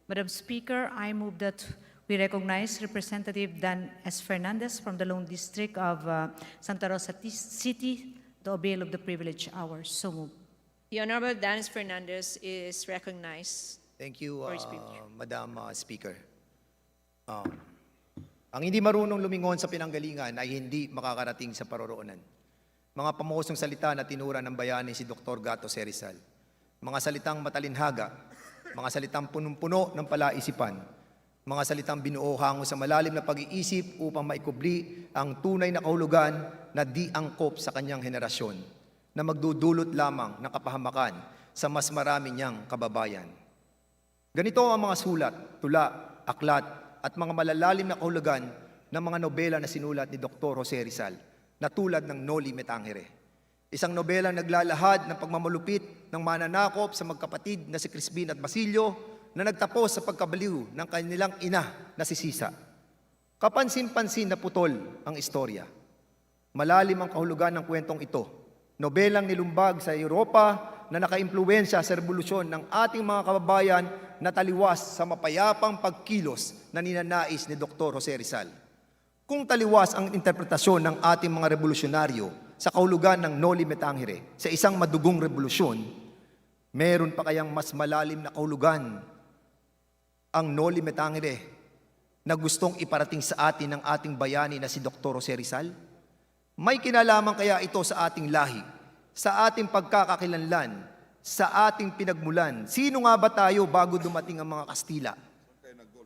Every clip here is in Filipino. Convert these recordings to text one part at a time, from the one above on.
Madam Speaker, I move that we recognize Representative Dan S. Fernandez from the Lone District of Santa Rosa City to avail of the privilege hours. So moved. The Honorable Danis Fernandez is recognized. Thank you, For speech. Madam Speaker. Ang hindi marunong lumingon sa pinanggalingan ay hindi makakarating sa paroroonan. Mga pamosong salita na tinura ng bayani si Dr. Gato C. Rizal. Mga salitang matalinhaga, mga salitang punong-puno ng palaisipan, mga salitang binuo hango sa malalim na pag-iisip upang maikubli ang tunay na kahulugan na di angkop sa kanyang henerasyon, na magdudulot lamang ng kapahamakan sa mas marami niyang kababayan. Ganito ang mga sulat, tula, aklat, at mga malalalim na kahulugan ng mga nobela na sinulat ni Dr. Jose Rizal, na tulad ng Noli Me Tangere. Isang nobelang naglalahad ng pagmamalupit ng mananakop sa magkapatid na si Crispin at Basilio na nagtapos sa pagkabaliw ng kanilang ina na si Sisa. Kapansin-pansin na putol ang istorya. Malalim ang kahulugan ng kwentong ito. Nobelang nilumbag sa Europa na nakaimpluwensya sa revolusyon ng ating mga kababayan na taliwas sa mapayapang pagkilos na ninanais ni Dr. Jose Rizal. Kung taliwas ang interpretasyon ng ating mga revolusyonaryo sa kahulugan ng Noli Me Tangere sa isang madugong revolusyon, meron pa kayang mas malalim na kahulugan ang Noli Me Tangere na gustong iparating sa atin ng ating bayani na si Dr. Jose Rizal? May kinalaman kaya ito sa ating lahi, sa ating pagkakakilanlan, sa ating pinagmulan? Sino nga ba tayo bago dumating ang mga Kastila?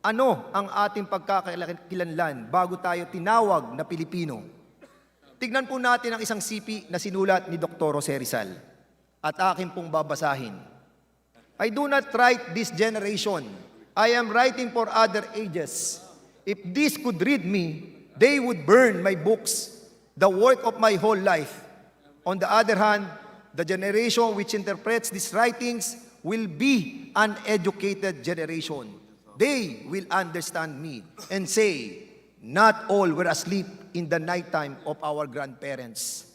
Ano ang ating pagkakakilanlan bago tayo tinawag na Pilipino? Tignan po natin ang isang sipi na sinulat ni Dr. Jose Rizal at akin pong babasahin. I do not write this generation. I am writing for other ages. If this could read me, they would burn my books, the work of my whole life. On the other hand, the generation which interprets these writings will be an educated generation. They will understand me and say, not all were asleep in the nighttime of our grandparents.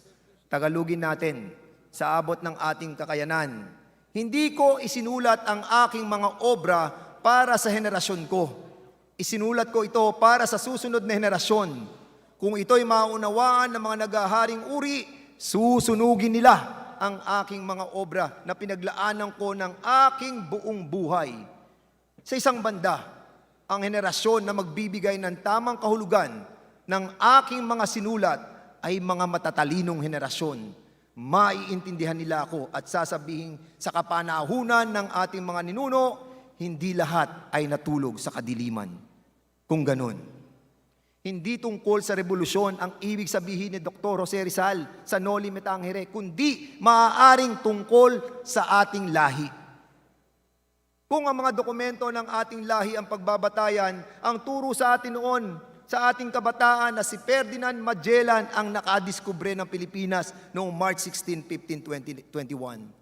Tagalugin natin, sa abot ng ating kakayanan. Hindi ko isinulat ang aking mga obra para sa henerasyon ko. Isinulat ko ito para sa susunod na henerasyon. Kung ito'y maunawaan ng mga naghaharing uri, susunugin nila ang aking mga obra na pinaglaanan ko ng aking buong buhay. Sa isang banda, ang henerasyon na magbibigay ng tamang kahulugan ng aking mga sinulat ay mga matatalinong henerasyon. Maiintindihan nila ako at sasabihin sa kapanahunan ng ating mga ninuno, hindi lahat ay natulog sa kadiliman. Kung ganun, hindi tungkol sa revolusyon ang ibig sabihin ni Dr. Jose Rizal sa Noli Me Tangere, kundi maaaring tungkol sa ating lahi. Kung ang mga dokumento ng ating lahi ang pagbabatayan, ang turo sa atin noon, sa ating kabataan na si Ferdinand Magellan ang nakadiskubre ng Pilipinas noong March 16, 15, 2021.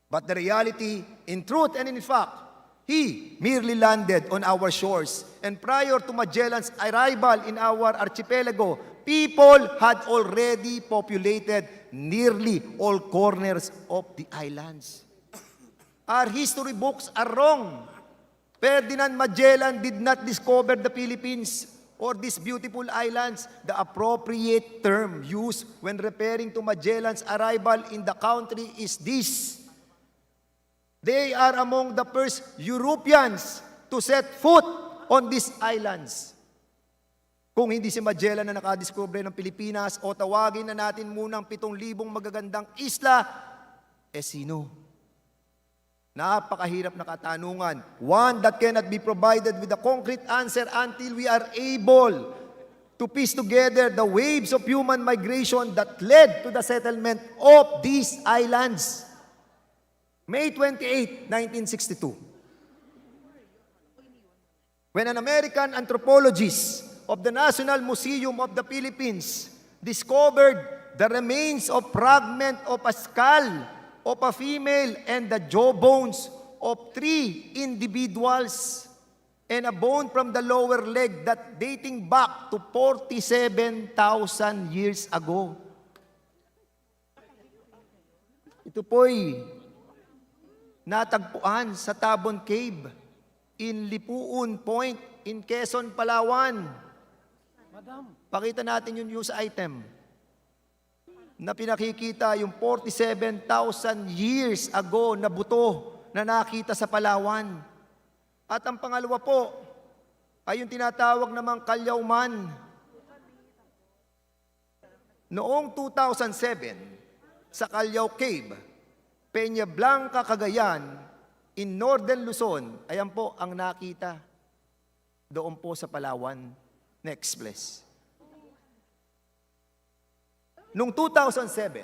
But the reality, in truth and in fact, he merely landed on our shores. And prior to Magellan's arrival in our archipelago, people had already populated nearly all corners of the islands. Our history books are wrong. Ferdinand Magellan did not discover the Philippines or these beautiful islands. The appropriate term used when referring to Magellan's arrival in the country is this: they are among the first Europeans to set foot on these islands. Kung hindi si Magellan na nakadiskubre ng Pilipinas, o tawagin na natin munang 7,000 magagandang isla, sino? Napakahirap na katanungan. One that cannot be provided with a concrete answer until we are able to piece together the waves of human migration that led to the settlement of these islands. May 28, 1962. When an American anthropologist of the National Museum of the Philippines discovered the remains of fragment of a skull of a female and the jawbones of 3 individuals and a bone from the lower leg that dating back to 47,000 years ago. Ito po'y natagpuan sa Tabon Cave. in Lipuun Point in Quezon, Palawan. Pakita natin yung news item na pinakikita yung 47,000 years ago na buto na nakita sa Palawan. At ang pangalawa po ay yung tinatawag namang Kalyauman. Noong 2007, sa Calyao Cave, Peña Blanca, Cagayan, in Northern Luzon, ayan po ang nakita doon po sa Palawan. Next, please. Noong 2007,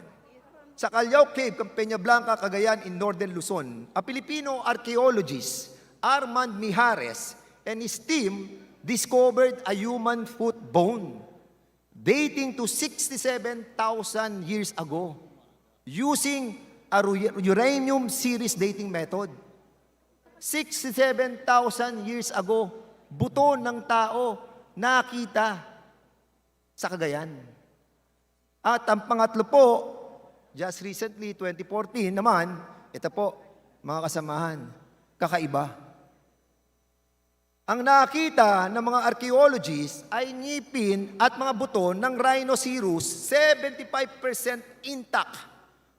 sa Calyao Cave, Peña Blanca, Cagayan, in Northern Luzon, a Filipino archaeologist, Armand Mijares, and his team discovered a human foot bone dating to 67,000 years ago using a uranium series dating method. 67,000 years ago, buto ng tao nakita sa Cagayan. At ang pangatlo po, just recently, 2014 naman, ito po, mga kasamahan, kakaiba. Ang nakita ng mga archaeologists ay ngipin at mga buto ng rhinoceros 75% intact,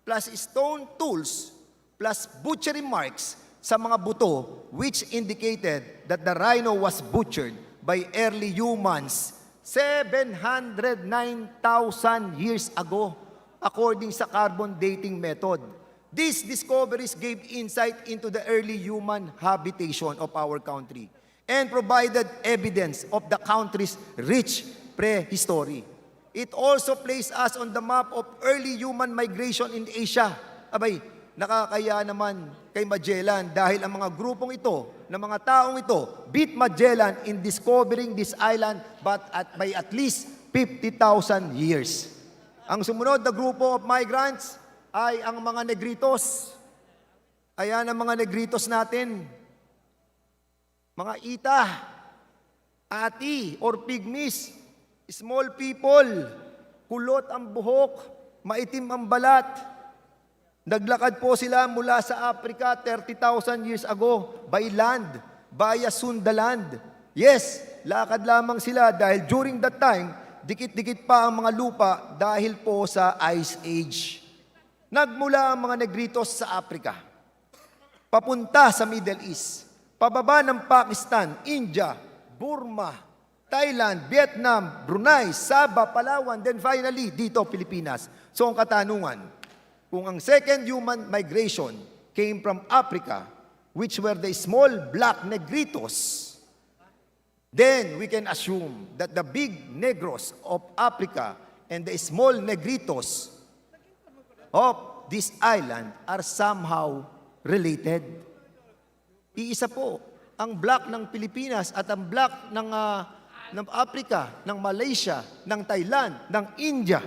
plus stone tools, plus butchery marks sa mga buto, which indicated that the rhino was butchered by early humans 709,000 years ago, according sa carbon dating method. These discoveries gave insight into the early human habitation of our country and provided evidence of the country's rich prehistory. It also placed us on the map of early human migration in Asia. Abay, nakakaya naman kay Magellan dahil ang mga grupong ito, ng mga taong ito, beat Magellan in discovering this island by at least 50,000 years. Ang sumunod na grupo of migrants ay ang mga Negritos. Ayan ang mga Negritos natin. Mga Ita, Ati, or Pygmies, small people, kulot ang buhok, maitim ang balat. Naglakad po sila mula sa Africa 30,000 years ago by land, via Sundaland. Yes, lakad lamang sila dahil during that time, dikit-dikit pa ang mga lupa dahil po sa Ice Age. Nagmula ang mga Negritos sa Africa, papunta sa Middle East, pababa ng Pakistan, India, Burma, Thailand, Vietnam, Brunei, Sabah, Palawan, then finally dito, Pilipinas. So ang katanungan, kung ang second human migration came from Africa, which were the small black Negritos, then we can assume that the big Negros of Africa and the small Negritos of this island are somehow related. Iisa po ang black ng Pilipinas at ang black ng Africa, ng Malaysia, ng Thailand, ng India.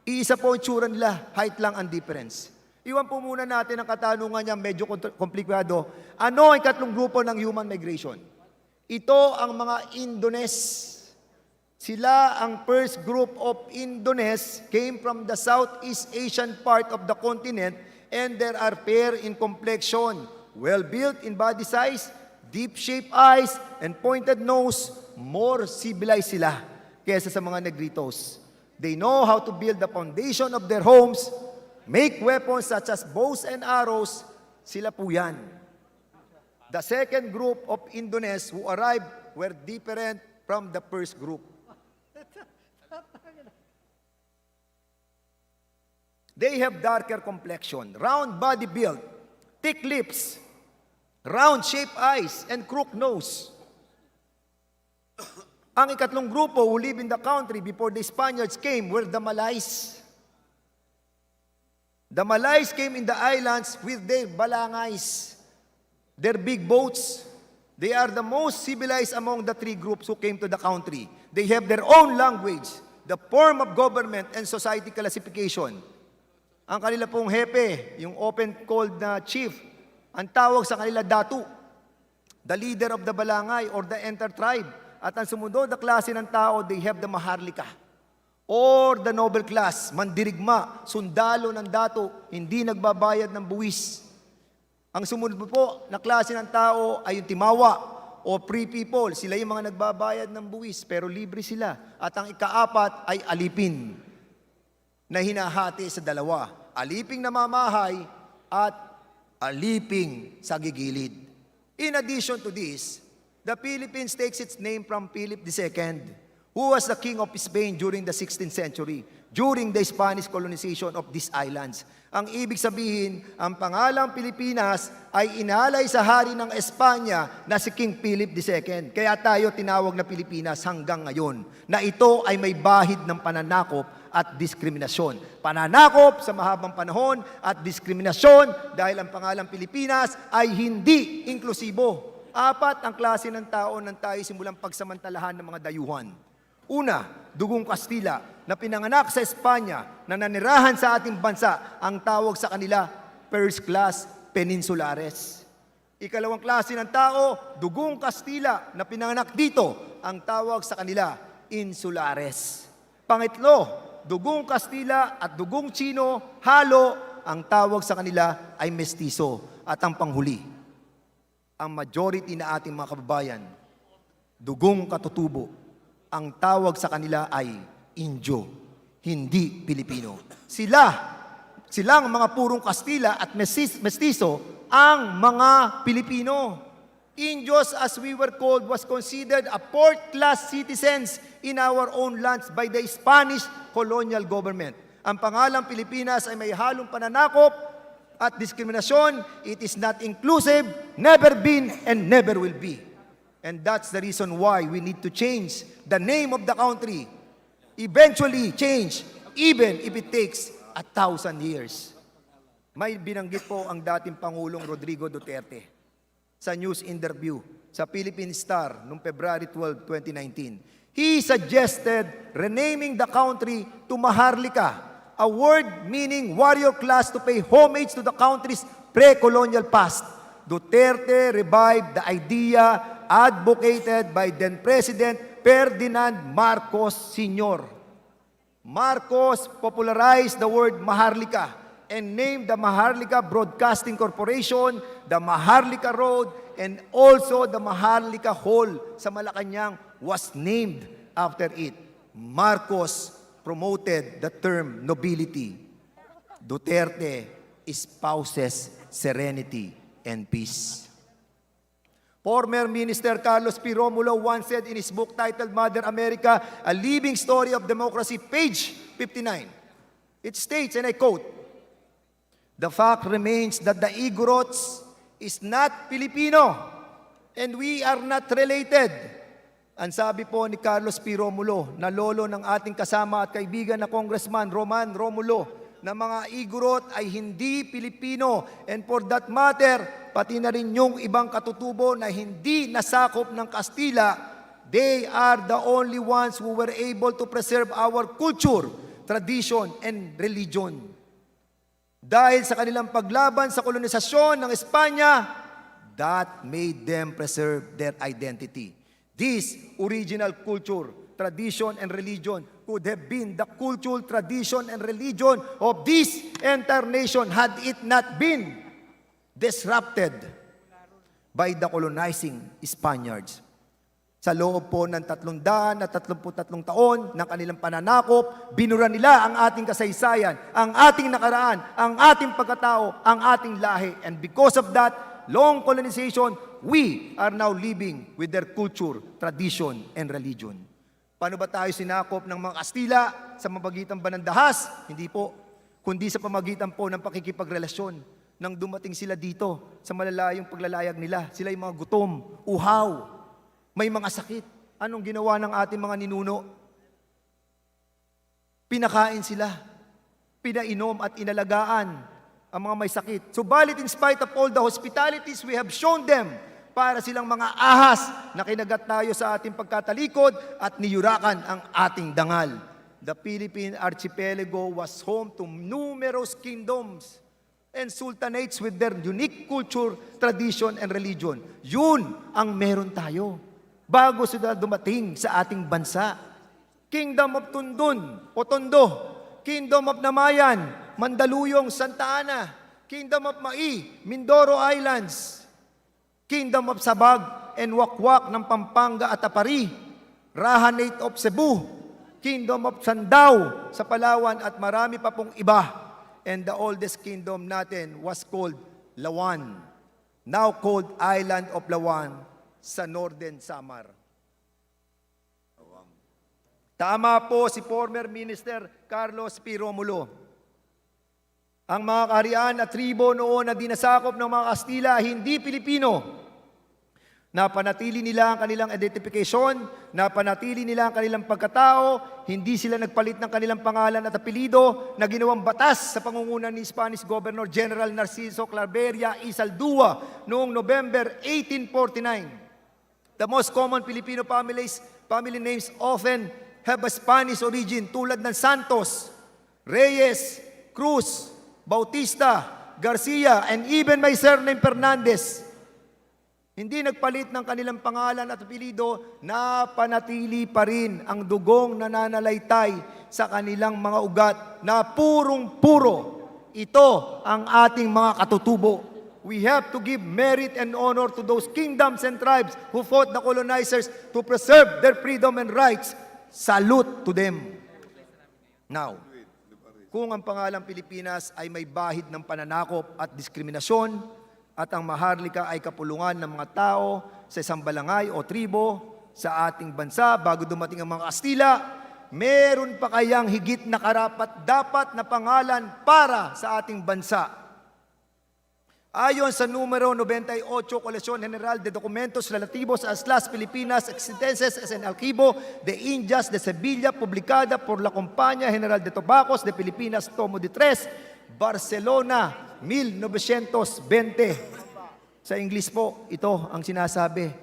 Iisa po ang tsura nila, height lang ang difference. Iwan po muna natin ang katanungan niya, medyo komplikado. Ano ang ikatlong grupo ng human migration? Ito ang mga Indones. Sila ang first group of Indones came from the Southeast Asian part of the continent and they are fair in complexion, well-built in body size, deep-shaped eyes, and pointed nose. More civilized sila kaysa sa mga Negritos. They know how to build the foundation of their homes, make weapons such as bows and arrows. Sila po yan. The second group of Indones who arrived were different from the first group. They have darker complexion, round body build, thick lips, round-shaped eyes, and crooked nose. Ang ikatlong grupo who live in the country before the Spaniards came were the Malays. The Malays came in the islands with their balangays, their big boats. They are the most civilized among the three groups who came to the country. They have their own language, the form of government, and society classification. Ang kanila pong hepe, yung open-called na chief, ang tawag sa kanila datu, the leader of the balangay or the enter tribe. At ang sumunod na klase ng tao, they have the maharlika or the noble class, mandirigma, sundalo ng datu, hindi nagbabayad ng buwis. Ang sumunod po na klase ng tao ay yung timawa o free people. Sila yung mga nagbabayad ng buwis pero libre sila. At ang ikaapat ay alipin na hinahati sa dalawa. Aliping namamahay at aliping sa gigilid. In addition to this, the Philippines takes its name from Philip II, who was the king of Spain during the 16th century, during the Spanish colonization of these islands. Ang ibig sabihin, ang pangalang Pilipinas ay inalay sa hari ng Espanya na si King Philip II. Kaya tayo tinawag na Pilipinas hanggang ngayon, na ito ay may bahid ng pananakop at diskriminasyon. Pananakop sa mahabang panahon at diskriminasyon dahil ang pangalang Pilipinas ay hindi inklusibo. Apat ang klase ng tao nang tayo simulang pagsamantalahan ng mga dayuhan. Una, dugong Kastila na pinanganak sa Espanya na nanirahan sa ating bansa, ang tawag sa kanila first class peninsulares. Ikalawang klase ng tao, dugong Kastila na pinanganak dito, ang tawag sa kanila insulares. Pangatlo, dugong Kastila at dugong Chino, halo, ang tawag sa kanila ay mestizo. At ang panghuli, ang majority na ating mga kababayan, dugong katutubo, ang tawag sa kanila ay Indio, hindi Pilipino. Silang mga purong Kastila at mestizo ang mga Pilipino. Indios, as we were called, was considered a fourth-class citizens in our own lands by the Spanish colonial government. Ang pangalang Pilipinas ay may halong pananakop at diskriminasyon. It is not inclusive, never been, and never will be. And that's the reason why we need to change the name of the country. Eventually change, even if it takes 1,000 years. May binanggit po ang dating Pangulong Rodrigo Duterte sa news interview sa Philippine Star noong February 12, 2019. He suggested renaming the country to Maharlika, a word meaning warrior class to pay homage to the country's pre-colonial past. Duterte revived the idea advocated by then-President Ferdinand Marcos Sr. Marcos popularized the word Maharlika and named the Maharlika Broadcasting Corporation, the Maharlika Road, and also the Maharlika Hall sa Malacanang was named after it. Marcos promoted the term nobility. Duterte espouses serenity and peace. Former Minister Carlos P. Romulo once said in his book titled Mother America, A Living Story of Democracy, page 59. It states, and I quote, "The fact remains that the Igorots is not Filipino and we are not related." Ang sabi po ni Carlos P. Romulo, na lolo ng ating kasama at kaibigan na Congressman Roman Romulo, na mga Igorot ay hindi Pilipino, and for that matter, pati na rin yung ibang katutubo na hindi nasakop ng Kastila, they are the only ones who were able to preserve our culture, tradition, and religion. Dahil sa kanilang paglaban sa kolonisasyon ng Espanya, that made them preserve their identity. This original culture, tradition, and religion could have been the cultural tradition and religion of this entire nation had it not been disrupted by the colonizing Spaniards. Sa loob po ng 333 taon ng kanilang pananakop, binura nila ang ating kasaysayan, ang ating nakaraan, ang ating pagkatao, ang ating lahi. And because of that long colonization, we are now living with their culture, tradition, and religion. Paano ba tayo sinakop ng mga Kastila? Sa pamamagitan ba ng dahas? Hindi po. Kundi sa pamamagitan po ng pakikipagrelasyon. Nang dumating sila dito sa malalayong paglalayag nila, sila yung mga gutom, uhaw, may mga sakit. Anong ginawa ng ating mga ninuno? Pinakain sila, pinainom at inalagaan ang mga may sakit. Subalit in spite of all the hospitalities we have shown them, para silang mga ahas na kinagat tayo sa ating pagkatalikod at niyurakan ang ating dangal. The Philippine Archipelago was home to numerous kingdoms and sultanates with their unique culture, tradition, and religion. Yun ang meron tayo bago sila dumating sa ating bansa. Kingdom of Tundun o Tondo, Kingdom of Namayan, Mandaluyong, Santa Ana, Kingdom of Mai, Mindoro Islands, Kingdom of Sabag and Wakwak ng Pampanga at Apari, Rahanate of Cebu, Kingdom of Sandao sa Palawan at marami pa pong iba. And the oldest kingdom natin was called Lawan, now called Island of Lawan sa Northern Samar. Tama po si former Minister Carlos P. Romulo. Ang mga kaharian at tribo noon na dinasakop ng mga Kastila hindi Pilipino. Napanatili nila ang kanilang identification, napanatili nila ang kanilang pagkatao, hindi sila nagpalit ng kanilang pangalan at apelido na ginawang batas sa pangunguna ni Spanish Governor General Narciso Claveria y Saldúa noong November 1849. The most common Filipino family names often have a Spanish origin tulad ng Santos, Reyes, Cruz, Bautista, Garcia, and even my surname Fernandez. Hindi nagpalit ng kanilang pangalan at apelido, napanatili pa rin ang dugong nananalaytay sa kanilang mga ugat na purong-puro. Ito ang ating mga katutubo. We have to give merit and honor to those kingdoms and tribes who fought the colonizers to preserve their freedom and rights. Salute to them. Now, kung ang pangalang Pilipinas ay may bahid ng pananakop at diskriminasyon, at ang Maharlika ay kapulungan ng mga tao sa isang balangay o tribo sa ating bansa bago dumating ang mga Kastila, meron pa kayang higit na karapat-dapat na pangalan para sa ating bansa? Ayon sa numero 98, Colección General de Documentos Relativos a las Filipinas Existentes en Archivo de Indias de Sevilla, publicada por la Compañía General de Tobacos de Filipinas, Tomo de 3, Barcelona, 1920. Sa English po, ito ang sinasabi.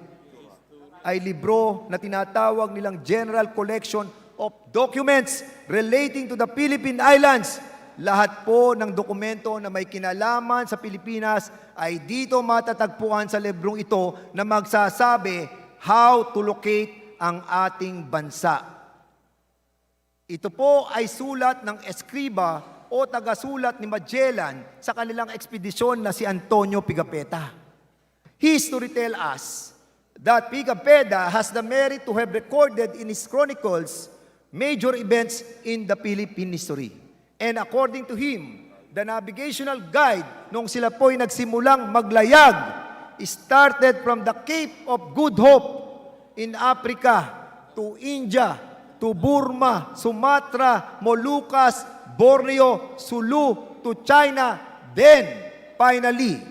Ay libro na tinatawag nilang General Collection of Documents relating to the Philippine Islands. Lahat po ng dokumento na may kinalaman sa Pilipinas ay dito matatagpuan sa librong ito na magsasabi how to locate ang ating bansa. Ito po ay sulat ng eskriba o tagasulat ni Magellan sa kanilang ekspedisyon na si Antonio Pigafetta. History tells us that Pigafetta has the merit to have recorded in his chronicles major events in the Philippine history. And according to him, the navigational guide nung sila po'y nagsimulang maglayag started from the Cape of Good Hope in Africa to India, to Burma, Sumatra, Moluccas, Borneo, Sulu, to China. Then, finally,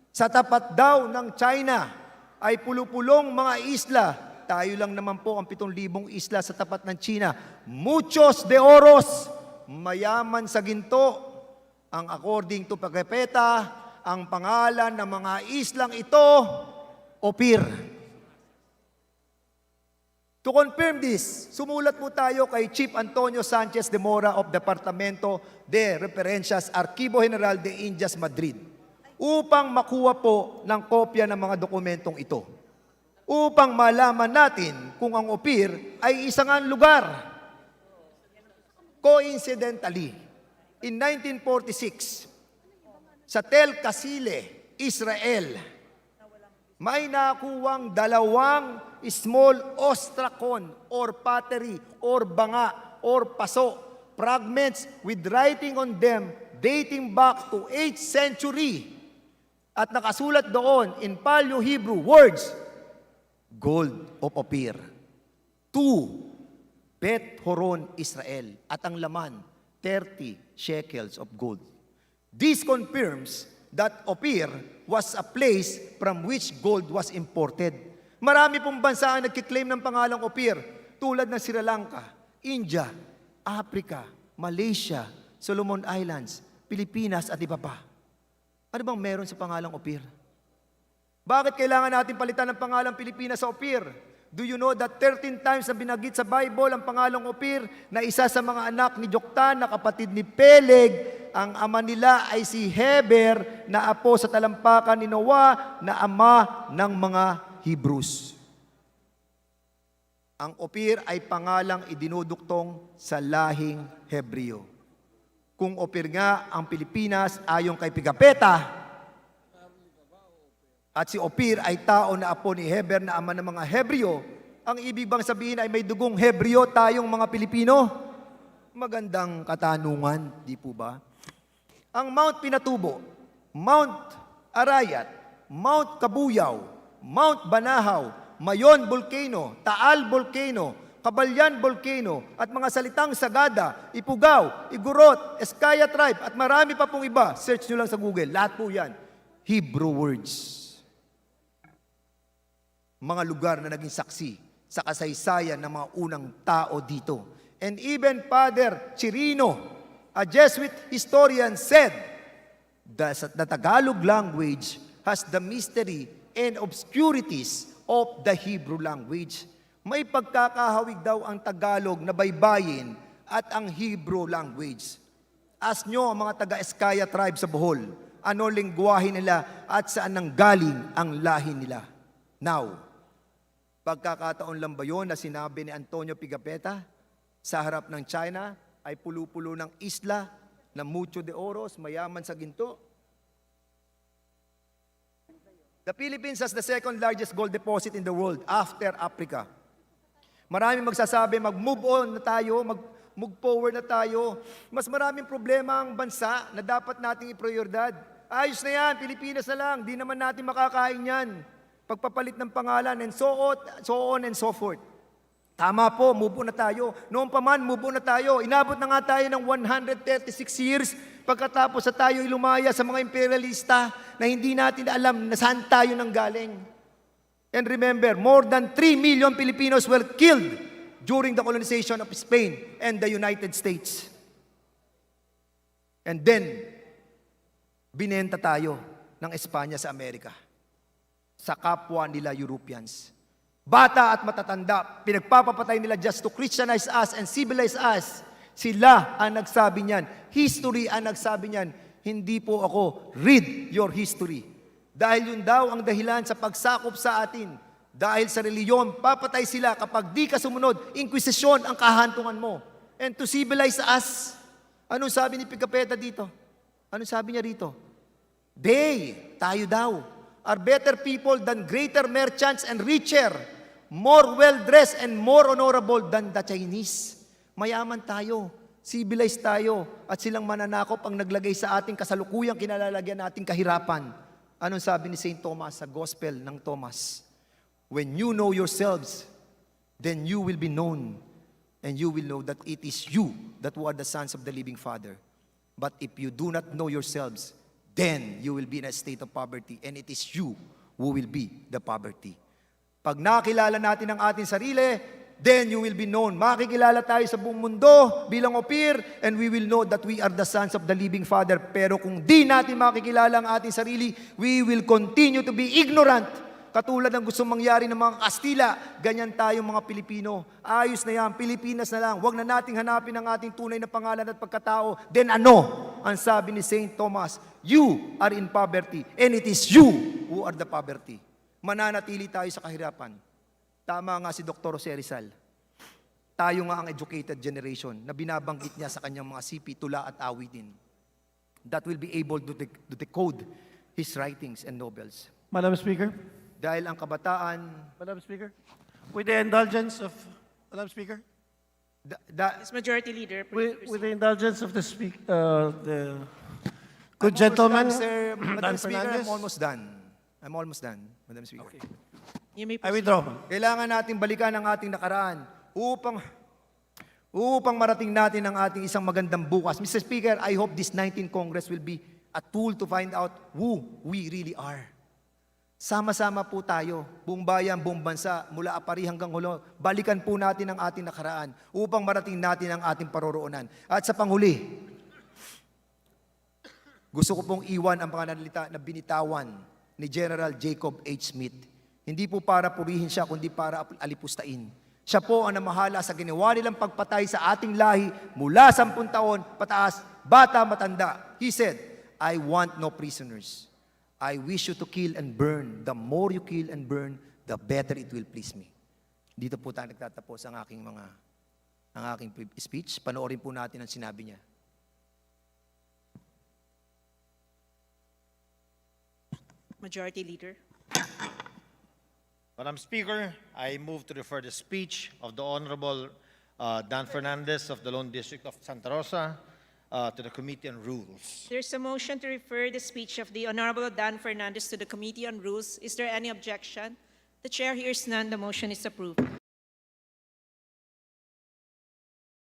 sa tapat daw ng China ay pulupulong mga isla. Tayo lang naman po ang 7,000 isla sa tapat ng China. Muchos de oros, mayaman sa ginto. Ang according to Pigafetta, ang pangalan ng mga islang ito, Opir. To confirm this, sumulat po tayo kay Chief Antonio Sanchez de Mora of Departamento de Referencias, Archivo General de Indias, Madrid, upang makuha po ng kopya ng mga dokumentong ito. Upang malaman natin kung ang Opir ay isang lugar. Coincidentally, in 1946, sa Tel Kasile, Israel, may nakuwang 2 small ostrakon or pottery or banga or paso, fragments with writing on them dating back to 8th century. At nakasulat doon in Paleo-Hebrew words, Gold of Opir, 2 Bet Horon, Israel, at ang laman, 30 shekels of gold. This confirms that Opir was a place from which gold was imported. Marami pong bansa ang nagkiklaim ng pangalang Opir, tulad ng Sri Lanka, India, Africa, Malaysia, Solomon Islands, Pilipinas at iba pa. Ano bang meron sa pangalang Opir? Bakit kailangan natin palitan ng pangalang Pilipinas sa Opir? Do you know that 13 times na binanggit sa Bible ang pangalang Opir na isa sa mga anak ni Joktan na kapatid ni Peleg, ang ama nila ay si Heber na apo sa talampakan ni Noah na ama ng mga Hebrews. Ang Opir ay pangalang idinuduktong sa lahing Hebreo. Kung opir nga ang Pilipinas ayon kay Pigapetta, at si Opir ay tao na apo ni Heber na ama ng mga Hebreo, ang ibig bang sabihin ay may dugong Hebreo tayong mga Pilipino? Magandang katanungan, di po ba? Ang Mount Pinatubo, Mount Arayat, Mount Kabuyaw, Mount Banahaw, Mayon Volcano, Taal Volcano, Kabalyan Volcano, at mga salitang Sagada, Ipugaw, Igorot, Eskaya Tribe, at marami pa pong iba. Search nyo lang sa Google. Lahat po yan. Hebrew words. Mga lugar na naging saksi sa kasaysayan ng mga unang tao dito. And even Father Chirino, a Jesuit historian, said the Tagalog language has the mystery and obscurities of the Hebrew language. May pagkakahawig daw ang Tagalog na baybayin at ang Hebrew language. Ask nyo ang mga taga-Eskaya tribe sa Bohol, ano lingwahe nila at saan nanggaling ang lahi nila. Now, pagkakataon lang ba yun na sinabi ni Antonio Pigapetta sa harap ng China ay pulo-pulo ng isla na mucho de oros, mayaman sa ginto? The Philippines has the second largest gold deposit in the world after Africa. Maraming magsasabi, mag-move on na tayo, mag-move forward na tayo. Mas maraming problema ang bansa na dapat nating iprioridad. Ayos na yan, Pilipinas na lang, di naman natin makakain yan. Pagpapalit ng pangalan and so on and so forth. Tama po, move on na tayo. Noon pa man, move on na tayo. Inabot na nga tayo ng 136 years pagkatapos sa tayo ilumaya sa mga imperialista na hindi natin alam na saan tayo nanggaling. And remember, more than 3 million Filipinos were killed during the colonization of Spain and the United States. And then, binenta tayo ng Espanya sa Amerika sa kapwa nila Europeans. Bata at matatanda, pinagpapapatay nila just to Christianize us and civilize us. Sila ang nagsabi niyan. History ang nagsabi niyan. Hindi po ako. Read your history. Dahil yun daw ang dahilan sa pagsakop sa atin. Dahil sa reliyon, papatay sila kapag di ka sumunod. Inquisition ang kahantungan mo. And to civilize us. Anong sabi ni Pigapetta dito? Anong sabi niya rito? They, tayo daw, are better people than greater merchants and richer, more well-dressed and more honorable than the Chinese. Mayaman tayo, civilized tayo, at silang mananakop ang naglagay sa ating kasalukuyang kinalalagyan nating kahirapan. Anong sabi ni St. Thomas sa Gospel ng Thomas? When you know yourselves, then you will be known, and you will know that it is you that who are the sons of the living Father. But if you do not know yourselves, then you will be in a state of poverty, and it is you who will be the poverty. Pag nakilala natin ang ating sarili, then you will be known. Makikilala tayo sa buong mundo bilang opir, and we will know that we are the sons of the living Father. Pero kung di natin makikilala ang ating sarili, we will continue to be ignorant. Katulad ng gusto mangyari ng mga Kastila, ganyan tayong mga Pilipino. Ayos na yan, Pilipinas na lang. Huwag na nating hanapin ang ating tunay na pangalan at pagkatao. Then ano? Ang sabi ni St. Thomas, you are in poverty, and it is you who are the poverty. Mananatili tayo sa kahirapan. Tama nga si Dr. Jose Rizal. Tayo nga ang educated generation na binabanggit niya sa kanyang mga sipi, tula at awitin that will be able to decode his writings and novels. Madam Speaker, Dahil ang kabataan, Madam Speaker, with the indulgence of Madam Speaker, As Majority Leader, please with proceed. the indulgence of the good gentleman, Madam Dan Speaker, Fernandez. I'm almost done, Madam Speaker. Okay. You may I proceed. withdraw. Kailangan nating balikan ang ating nakaraan upang marating natin ang ating isang magandang bukas. Mr. Speaker, I hope this 19th Congress will be a tool to find out who we really are. Sama-sama po tayo, buong bayan, buong bansa, mula Apari hanggang Hulo, balikan po natin ang ating nakaraan upang marating natin ang ating paroroonan. At sa panghuli, gusto ko pong iwan ang panganalita na binitawan ni General Jacob H. Smith. Hindi po para purihin siya, kundi para alipustain. Siya po ang namahala sa ginawa nilang pagpatay sa ating lahi mula 10 taon pataas, bata, matanda. He said, I want no prisoners. I wish you to kill and burn. The more you kill and burn, the better it will please me. Dito po tayo nagtatapos ang aking speech. Panoorin po natin ang sinabi niya. Majority Leader. Madam Speaker, I move to refer the speech of the Honorable Dan Fernandez of the Lone District of Santa Rosa to the Committee on Rules. There's a motion to refer the speech of the Honorable Dan Fernandez to the Committee on Rules. Is there any objection? The chair hears none. The motion is approved.